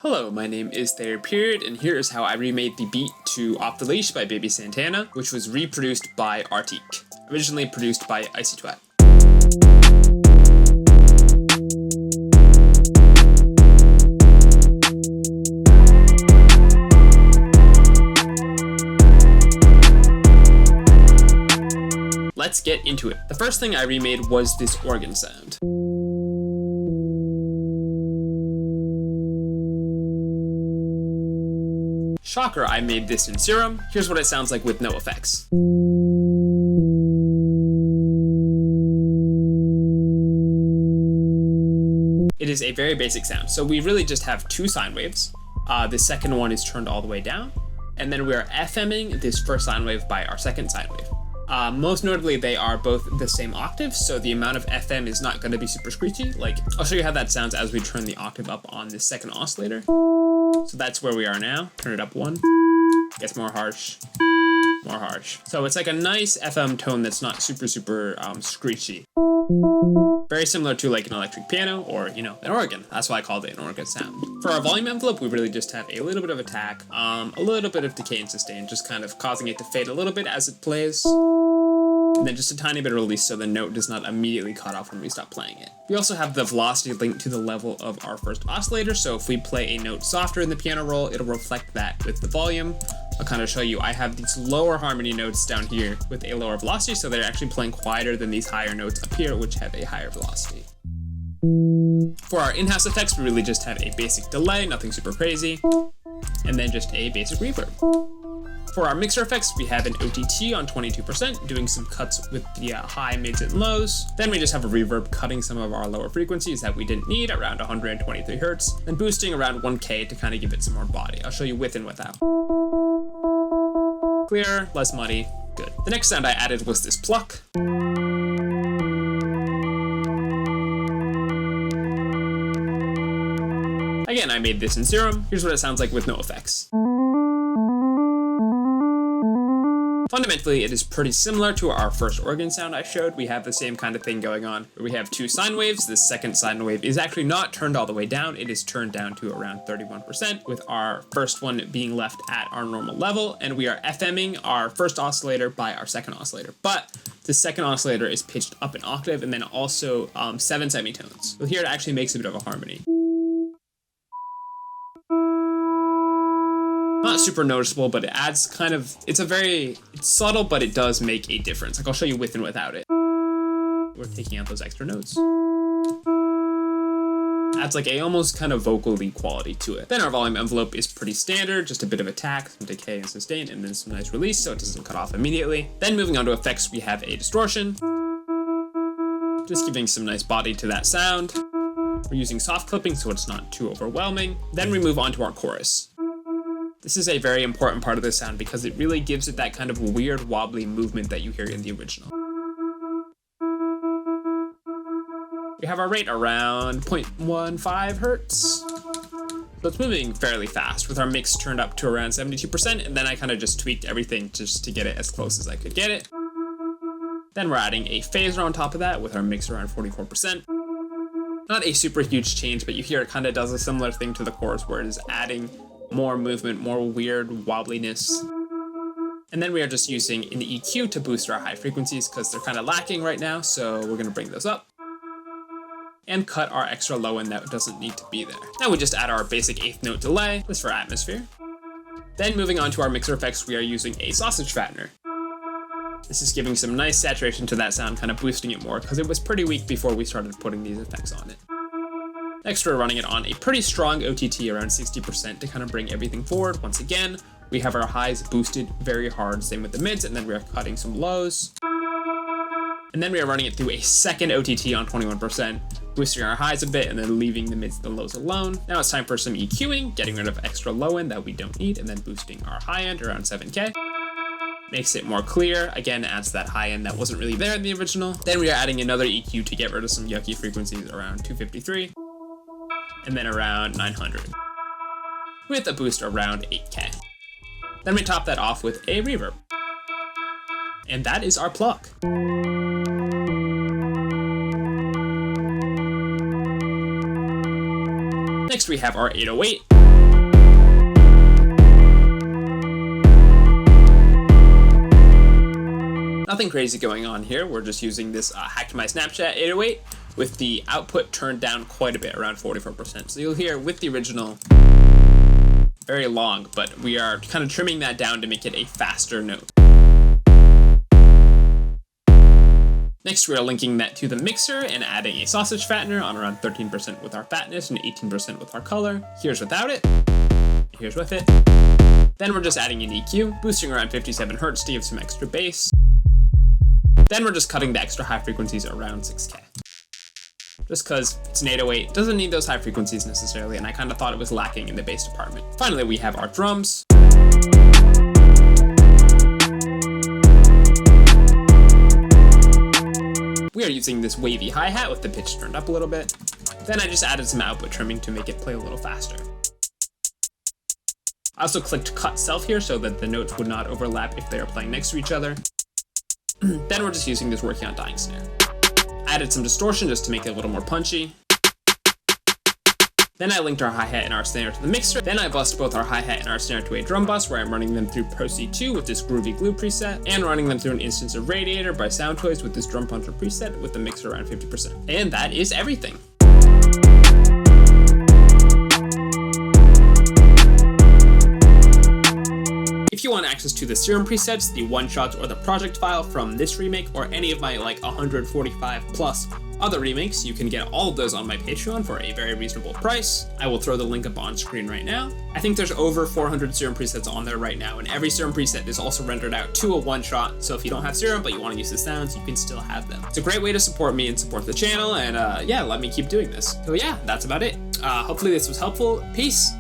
Hello, my name is Period, and here is how I remade the beat to Off the Leash by babysantana, which was reproduced by Rteek, originally produced by icytwat. Let's get into it. The first thing I remade was this organ sound. Shocker, I made this in Serum. Here's what it sounds like with no effects. It is a very basic sound. So we really just have two sine waves. The second one is turned all the way down. And then we are FMing this first sine wave by our second sine wave. Most notably, they are both the same octave, so the amount of FM is not going to be super screechy. Like, I'll show you how that sounds as we turn the octave up on this second oscillator. So that's where we are now. Turn it up one. Gets more harsh. More harsh. So it's like a nice FM tone that's not super screechy. Very similar to like an electric piano or, you know, an organ. That's why I called it an organ sound. For our volume envelope, we really just have a little bit of attack, a little bit of decay and sustain, just kind of causing it to fade a little bit as it plays. And then just a tiny bit of release so the note does not immediately cut off when we stop playing it. We also have the velocity linked to the level of our first oscillator, so if we play a note softer in the piano roll, it'll reflect that with the volume. I'll kind of show you, I have these lower harmony notes down here with a lower velocity, so they're actually playing quieter than these higher notes up here, which have a higher velocity. For our in-house effects, we really just have a basic delay, nothing super crazy, and then just a basic reverb. For our mixer effects, we have an OTT on 22%, doing some cuts with the high, mids, and lows. Then we just have a reverb cutting some of our lower frequencies that we didn't need, around 123 Hertz, and boosting around 1K to kind of give it some more body. I'll show you with and without. Clear, less muddy, good. The next sound I added was this pluck. Again, I made this in Serum. Here's what it sounds like with no effects. Fundamentally, it is pretty similar to our first organ sound I showed. We have the same kind of thing going on, where we have two sine waves. The second sine wave is actually not turned all the way down. It is turned down to around 31%, with our first one being left at our normal level, and we are FMing our first oscillator by our second oscillator. But the second oscillator is pitched up an octave, and then also 7 semitones. So here it actually makes a bit of a harmony. Not super noticeable, but it adds kind of, it's subtle, but it does make a difference. Like, I'll show you with and without it. We're taking out those extra notes. Adds like a almost kind of vocally quality to it. Then our volume envelope is pretty standard, just a bit of attack, some decay and sustain, and then some nice release so it doesn't cut off immediately. Then moving on to effects, we have a distortion. Just giving some nice body to that sound. We're using soft clipping so it's not too overwhelming. Then we move on to our chorus. This is a very important part of the sound because it really gives it that kind of weird wobbly movement that you hear in the original. We have our rate around 0.15 Hertz. So it's moving fairly fast with our mix turned up to around 72%, and then I kind of just tweaked everything just to get it as close as I could get it. Then we're adding a phaser on top of that with our mix around 44%. Not a super huge change, but you hear it kind of does a similar thing to the chorus where it is adding more movement, more weird wobbliness. And then we are just using an EQ to boost our high frequencies because they're kind of lacking right now, so we're gonna bring those up. And cut our extra low end that doesn't need to be there. Now we just add our basic eighth note delay, this for atmosphere. Then moving on to our mixer effects, we are using a sausage fattener. This is giving some nice saturation to that sound, kind of boosting it more because it was pretty weak before we started putting these effects on it. Next, we're running it on a pretty strong OTT, around 60%, to kind of bring everything forward. Once again, we have our highs boosted very hard, same with the mids, and then we are cutting some lows. And then we are running it through a second OTT on 21%, boosting our highs a bit, and then leaving the mids and the lows alone. Now it's time for some EQing, getting rid of extra low end that we don't need, and then boosting our high end around 7K. Makes it more clear, again, adds that high end that wasn't really there in the original. Then we are adding another EQ to get rid of some yucky frequencies around 253. And then around 900, with a boost around 8K. Then we top that off with a reverb. And that is our pluck. Next we have our 808. Nothing crazy going on here. We're just using this Hacked My Snapchat 808 with the output turned down quite a bit, around 44%. So you'll hear with the original, very long, but we are kind of trimming that down to make it a faster note. Next, we are linking that to the mixer and adding a sausage fattener on around 13% with our fatness and 18% with our color. Here's without it. Here's with it. Then we're just adding an EQ, boosting around 57 Hz to give some extra bass. Then we're just cutting the extra high frequencies around 6K. Just because it's an 808, doesn't need those high frequencies necessarily, and I kind of thought it was lacking in the bass department. Finally, we have our drums. We are using this wavy hi-hat with the pitch turned up a little bit. Then I just added some output trimming to make it play a little faster. I also clicked cut self here so that the notes would not overlap if they are playing next to each other. Then we're just using this working on dying snare. Added some distortion just to make it a little more punchy. Then I linked our hi-hat and our snare to the mixer. Then I bussed both our hi-hat and our snare to a drum bus where I'm running them through Pro C2 with this groovy glue preset and running them through an instance of Radiator by Soundtoys with this drum puncher preset with the mixer around 50%. And that is everything. If you want access to the serum presets, the one-shots, or the project file from this remake, or any of my like 145 plus other remakes, you can get all of those on my Patreon for a very reasonable price. I will throw the link up on screen right now. I think there's over 400 serum presets on there right now, and every serum preset is also rendered out to a one-shot, so if you don't have serum but you want to use the sounds, you can still have them. It's a great way to support me and support the channel, and yeah, let me keep doing this. So yeah, that's about it. Hopefully this was helpful. Peace!